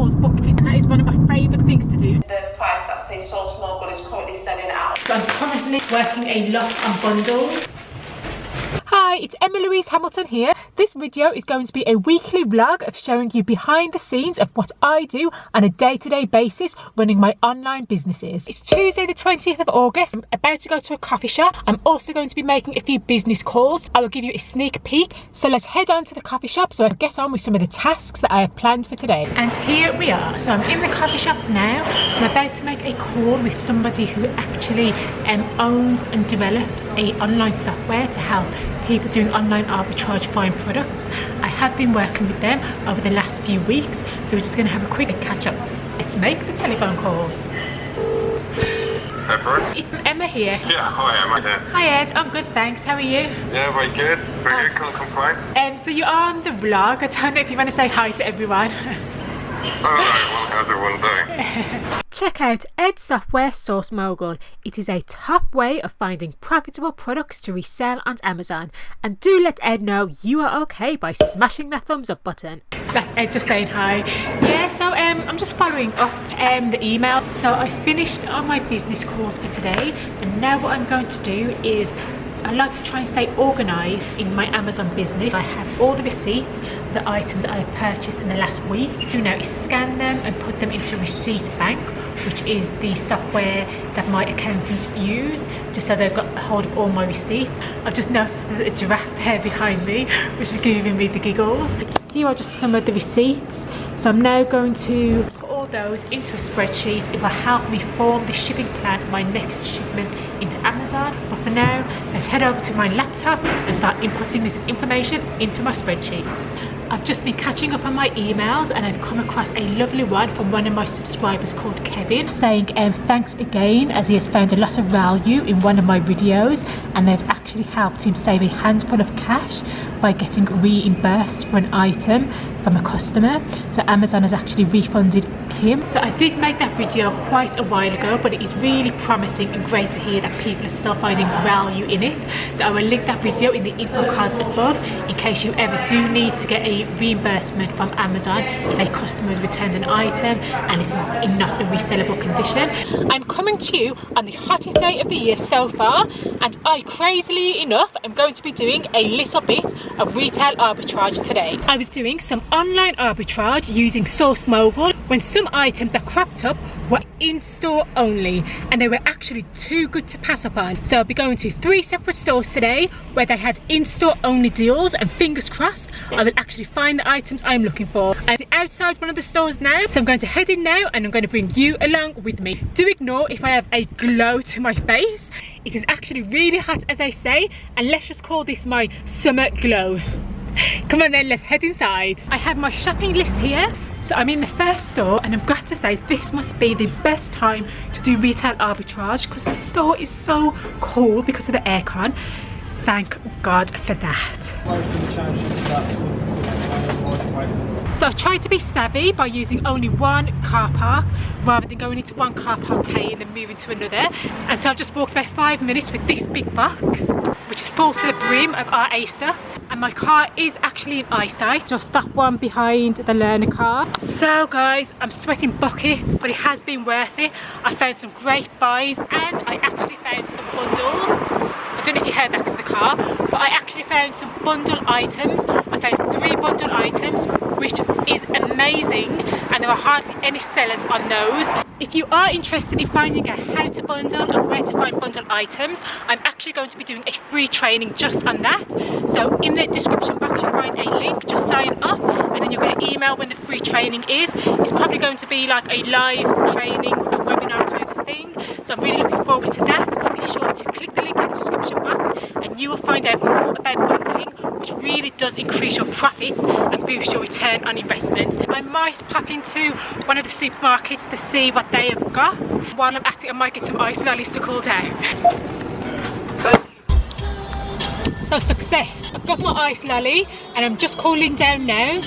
calls booked in, and that is one of my favourite things to do. The price that say Source Mobile is currently selling out. So I'm currently working a lot on bundles. Hi, it's Emma Louise Hamilton here. This video is going to be a weekly vlog of showing you behind the scenes of what I do on a day-to-day basis running my online businesses. It's Tuesday the 20th of August. I'm about to go to a coffee shop. I'm also going to be making a few business calls. I will give you a sneak peek. So let's head on to the coffee shop so I can get on with some of the tasks that I have planned for today. And here we are. So I'm in the coffee shop now. I'm about to make a call with somebody who actually owns and develops a online software to help people doing online arbitrage buying products. I have been working with them over the last few weeks, so we're just going to have a quick catch up. Let's make the telephone call. Hi, Brooks. It's Emma here. Yeah, hi Emma here. Hi Ed, I'm good, thanks. How are you? Yeah, very good. Very good, can't complain. So you're on the vlog. I don't know if you want to say hi to everyone. Alright, well, how's everyone doing? Check out Ed Software Source Mogul. It is a top way of finding profitable products to resell on Amazon. And do let Ed know you are okay by smashing that thumbs up button. That's Ed just saying hi. Yeah, so I'm just following up the email. So I finished all my business calls for today, and now what I'm going to do is I like to try and stay organised in my Amazon business. I have all the receipts, the items that I have purchased in the last week. What I do now is scan them and put them into Receipt Bank, which is the software that my accountants use, just so they've got a hold of all my receipts. I've just noticed there's a giraffe there behind me, which is giving me the giggles. Here are just some of the receipts. So I'm now going to put all those into a spreadsheet. It will help me form the shipping plan for my next shipment into Amazon. But for now, let's head over to my laptop and start inputting this information into my spreadsheet. I've just been catching up on my emails, and I've come across a lovely one from one of my subscribers called Kevin, saying thanks again, as he has found a lot of value in one of my videos, and they've actually helped him save a handful of cash by getting reimbursed for an item from a customer. So Amazon has actually refunded him. So I did make that video quite a while ago, but it is really promising and great to hear that people are still finding value in it. So I will link that video in the info cards above in case you ever do need to get a reimbursement from Amazon if a customer has returned an item and it is in not a resellable condition. I'm coming to you on the hottest day of the year so far, and I, crazily enough, am going to be doing a little bit of retail arbitrage today. I was doing some online arbitrage using Source Mobile when some items that cropped up were in-store only, and they were actually too good to pass up on. So I'll be going to 3 separate stores today where they had in-store only deals, and fingers crossed I will actually find the items I'm looking for. I'm outside one of the stores now, so I'm going to head in now and I'm going to bring you along with me. Do ignore if I have a glow to my face. It is actually really hot, as I say, and let's just call this my summer glow. Come on then, let's head inside. I have my shopping list here. So I'm in the first store, and I've got to say this must be the best time to do retail arbitrage because the store is so cool because of the aircon. Thank God for that. So I tried to be savvy by using only one car park rather than going into one car park, paying and moving to another. And so I've just walked about 5 minutes with this big box, which is full to the brim of RA stuff. And my car is actually in eyesight, just that one behind the learner car. So guys, I'm sweating buckets, but it has been worth it. I found some great buys, and I actually found some bundles. I don't know if you heard that because of the car, but I actually found some bundle items. I found 3 bundle items, which is amazing, and there are hardly any sellers on those. If you are interested in finding out how to bundle and where to find bundle items, I'm actually going to be doing a free training just on that. So in the description box you'll find a link, just sign up, and then you'll get an email when the free training is. It's probably going to be like a live training, a webinar kind of thing. So I'm really looking forward to that. Be sure to click the link in the description box and you will find out more about bundling, which really does increase your profits and boost your return on investment. I might pop into one of the supermarkets to see what they have got. While I'm at it, I might get some ice lollies to cool down. So success, I've got my ice lolly and I'm just cooling down now.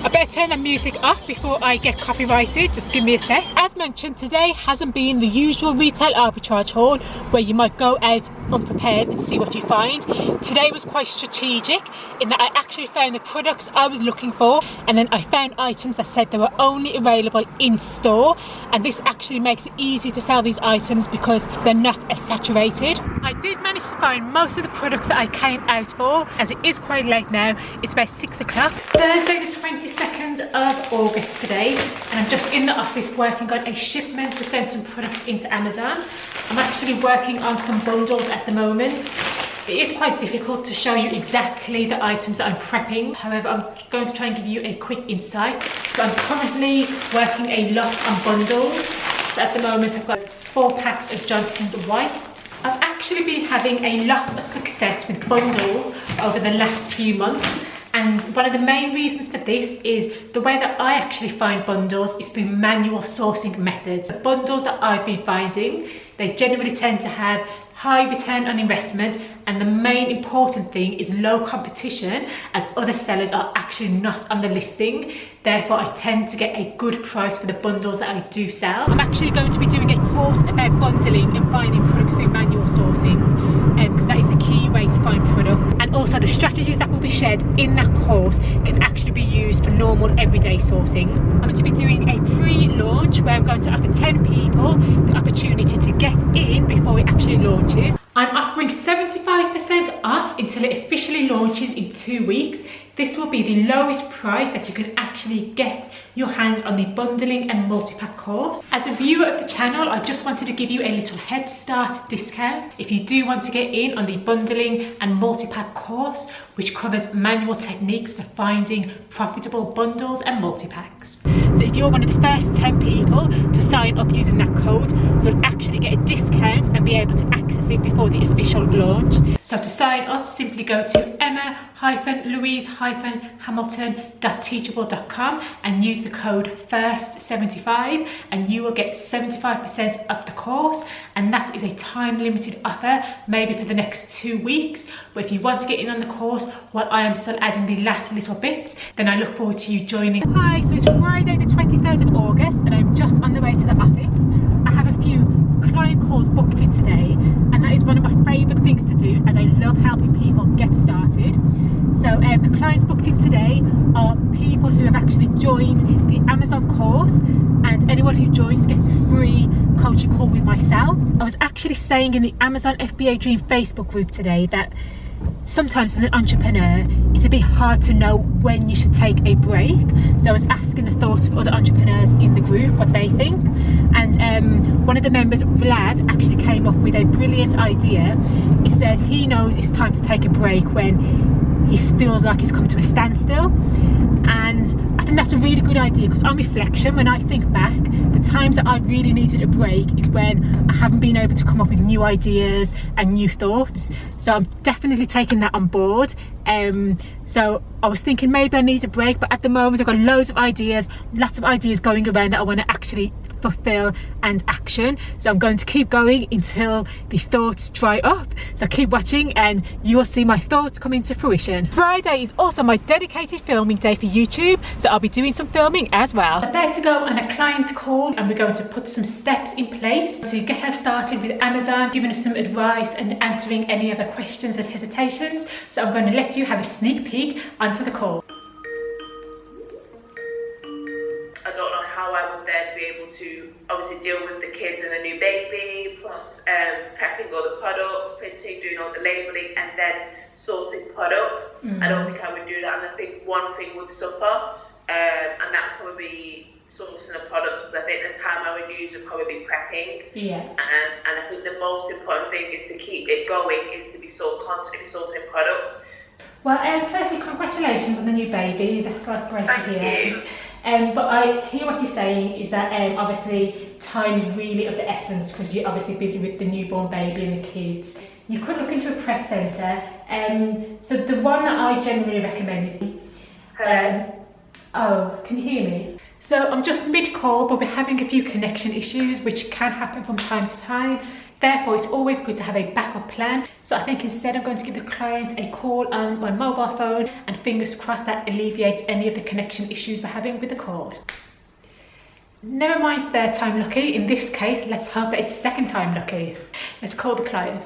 I better turn the music off before I get copyrighted, just give me a sec. As mentioned, today hasn't been the usual retail arbitrage haul where you might go out unprepared and see what you find. Today was quite strategic in that I actually found the products I was looking for, and then I found items that said they were only available in store, and this actually makes it easy to sell these items because they're not as saturated. I did manage to find most of the products that I came out for, as it is quite late now. It's about 6 o'clock. Thursday the 22nd of August today, and I'm just in the office working on a shipment to send some products into Amazon. I'm actually working on some bundles at the moment. It is quite difficult to show you exactly the items that I'm prepping. However, I'm going to try and give you a quick insight. So I'm currently working a lot on bundles. So at the moment I've got 4 packs of Johnson's wipes. I've actually been having a lot of success with bundles over the last few months. And one of the main reasons for this is the way that I actually find bundles is through manual sourcing methods. The bundles that I've been finding, they generally tend to have high return on investment, and the main important thing is low competition, as other sellers are actually not on the listing. Therefore, I tend to get a good price for the bundles that I do sell. I'm actually going to be doing a course about bundling and finding products through manual sourcing, because that is the key way to find products. And also the strategies that will be shared in that course can actually be used for normal everyday sourcing. I'm going to be doing a pre-launch where I'm going to offer 10 people the opportunity to get in before it actually launches. I'm offering 75% off until it officially launches in 2 weeks. This will be the lowest price that you can actually get your hands on the bundling and multi-pack course. As a viewer of the channel, I just wanted to give you a little head start discount if you do want to get in on the bundling and multi-pack course, which covers manual techniques for finding profitable bundles and multi-packs. So if you're one of the first 10 people to sign up using that code, you'll actually get a discount and be able to access it before the official launch. So to sign up, simply go to emma-louise-hamilton.teachable.com and use the code FIRST75, and you will get 75% of the course. And that is a time limited offer, maybe for the next 2 weeks. But if you want to get in on the course while I am still adding the last little bits, then I look forward to you joining. Hi, so it's Friday the 23rd of August and I'm just on the way to the office. I have a few client calls booked in today, and that is one of my favourite things to do, as I love helping people get started. So the clients booked in today are people who have actually joined the Amazon course, and anyone who joins gets a free coaching call with myself. I was actually saying in the Amazon FBA Dream Facebook group today that sometimes as an entrepreneur it's a bit hard to know when you should take a break. So I was asking the thoughts of other entrepreneurs in the group what they think, and one of the members, Vlad, actually came up with a brilliant idea. He said he knows it's time to take a break when he feels like he's come to a standstill, and I think that's a really good idea, because on reflection, when I think back, the times that I really needed a break is when I haven't been able to come up with new ideas and new thoughts. So I'm definitely taking that on board. So I was thinking maybe I need a break, but at the moment I've got lots of ideas going around that I want to actually fulfill and action. So I'm going to keep going until the thoughts dry up. So keep watching and you will see my thoughts come into fruition. Friday is also my dedicated filming day for YouTube, so I'll be doing some filming as well. I'm about to go on a client call, and we're going to put some steps in place to get her started with Amazon, giving us some advice and answering any other questions and hesitations. So I'm going to let you have a sneak peek onto the call. I don't know how I would then be able to obviously deal with the kids and the new baby, plus prepping all the products, printing, doing all the labeling, and then sourcing products. I don't think I would do that, and I think one thing would suffer, and that would probably be sourcing the products, because I think the time I would use would probably be prepping. And I think the most important thing is to keep it going, is to be constantly sourcing products. Well, firstly, congratulations on the new baby. That's like great to hear. Thank you. But I hear what you're saying is that obviously time is really of the essence, because you're obviously busy with the newborn baby and the kids. You could look into a prep centre. So the one that I generally recommend is oh, can you hear me? So I'm just mid-call, but we're having a few connection issues which can happen from time to time. Therefore, it's always good to have a backup plan. So I think instead I'm going to give the client a call on my mobile phone, and fingers crossed that alleviates any of the connection issues we're having with the call. Never mind third time lucky. In this case, let's hope that it's second time lucky. Let's call the client.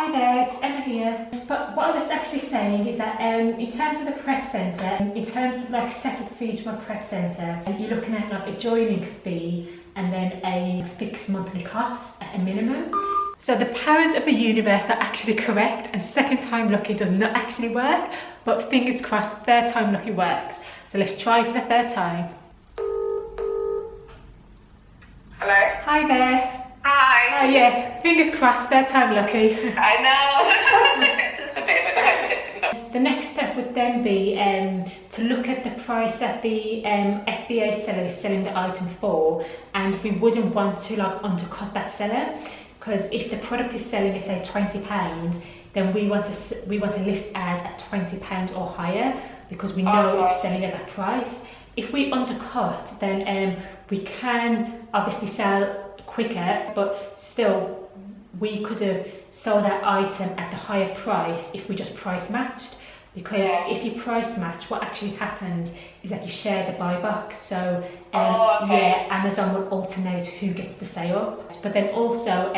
Hi there, it's Emma here. But what I was actually saying is that in terms of the prep centre, in terms of like setup fees for a prep centre, you're looking at like a joining fee and then a fixed monthly cost at a minimum. So the powers of the universe are actually correct, and second time lucky does not actually work, but fingers crossed third time lucky works. So let's try for the third time. Hello? Hi there. Hi. Oh yeah, fingers crossed third time lucky. I know. Just a bit of a nightmare. The next step would then be to look at the price that the FBA seller is selling the item for, and we wouldn't want to like undercut that seller, because if the product is selling at say £20, then we want to list as at £20 or higher, because we know it's selling at that price. If we undercut, then we can obviously sell quicker, but still we could have sold that item at the higher price if we just price matched, because if you price match, what actually happens is that you share the buy box. So Amazon will alternate who gets the sale. But then also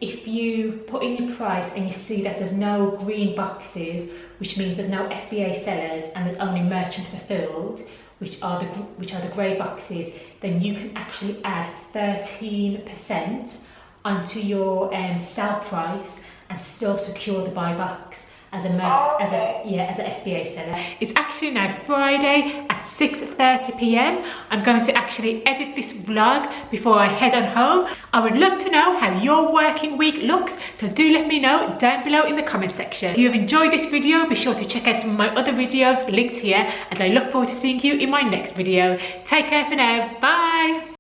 if you put in your price and you see that there's no green boxes, which means there's no FBA sellers and there's only merchant fulfilled, which are the grey boxes, then you can actually add 13% onto your sell price and still secure the buy box as an FBA seller. It's actually now Friday at 6:30 p.m. I'm going to actually edit this vlog before I head on home. I would love to know how your working week looks, so do let me know down below in the comment section. If you have enjoyed this video, be sure to check out some of my other videos linked here, and I look forward to seeing you in my next video. Take care for now. Bye.